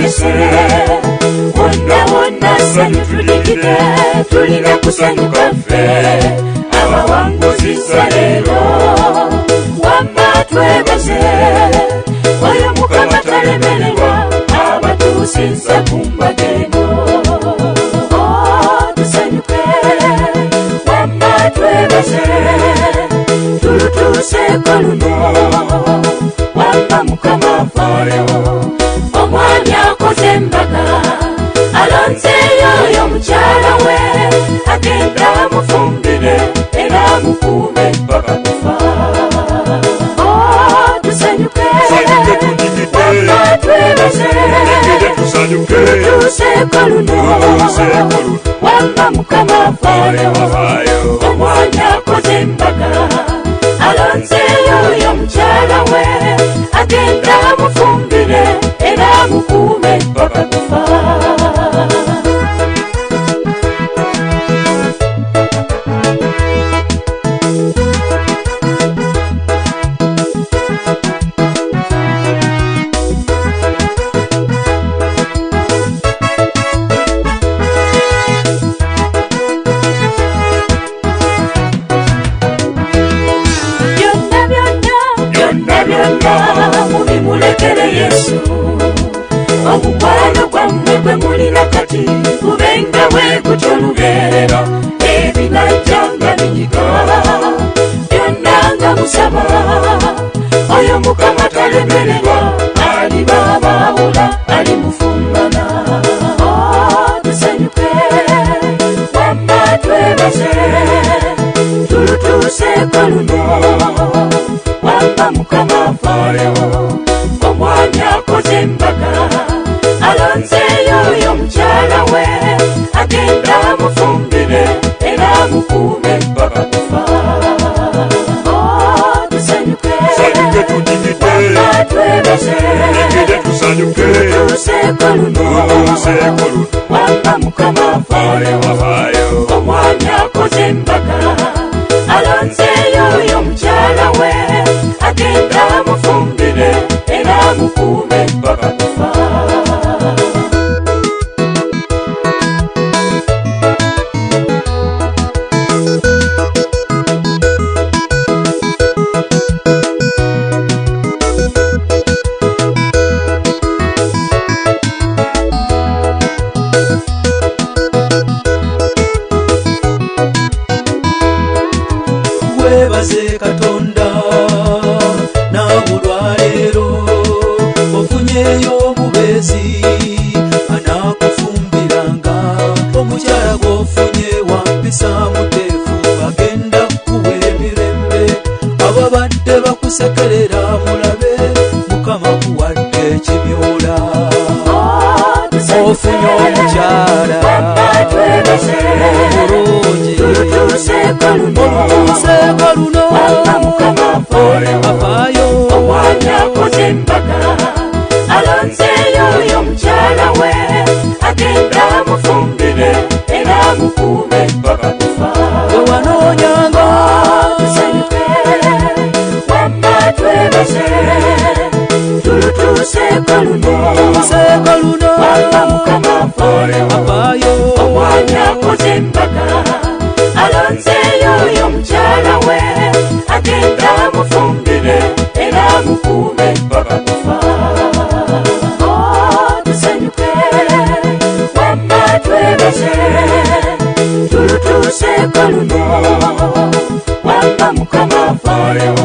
twese wonna wonna ssanyu tulikide tulina kusanyuka ffe abawanguziza leero wamma twebaze oyo Mukama talemererwa abatuusinza ku mbageno tusanyuke wamma twebaze tulutuuseeko luno wamma Mukama afaayo omwami akoze embaga alonzeeyo oyo mukyala we agenda amufumbire era amukuume mpaka kufa tusanyuke wamma twebaze tulutuuseeko luno wamma Mukama afaayo omwami akoze embaga alonzeeyo oyo mukyala we agenda amufumbire era amukuume mpaka kufa mubimulekere Yesu omukwano gwammwe gwe mulina kati gubenga bwe gutyo lubeerera ebinajja nga binyiga byonna nga musaba oyo Mukama talemererwa aliba abaawula alimufumbana tusanyuke wamma twebaze tulutuuseeko luno wamma Mukama afaayo omwami akoze embaga alonzeeyo oyo mukyala we agenda amufumbire era amukuume mpaka kufa tusanyuke wamma twebaze tulutuuseeko luno wamma Mukama afaayo omwami akoze embaga alonzeeyo oyo mukyala we agenda amufumbire era amukuume mpaka kufa webaze Katonda nawe olwaleero ofunyeyo omubeezi anaakufumbiranga omukyala gw'ofunye wampisa muteefu agenda kuwa emirembe ababadde bakusekerera mulabe Mukama kuwadde ekimyula ofunye omukyala omulungi tulutuuseeko luno wamma Mukama afaayo omwami akoze embaga alonzeeyo oyo mukyala we agenda amufumbire era amukuume mpaka kufa wewanoonyanga tusanyuke wamma twebaze tulutuuseeko luno wamma Mukama afaayo omwami akoze embaga alonzeeyo oyo mukyala we agenda amufumbire era amukuume mpaka kufa tusanyuke wamma twebaze tulutuuseeko luno wamma Mukama afaayo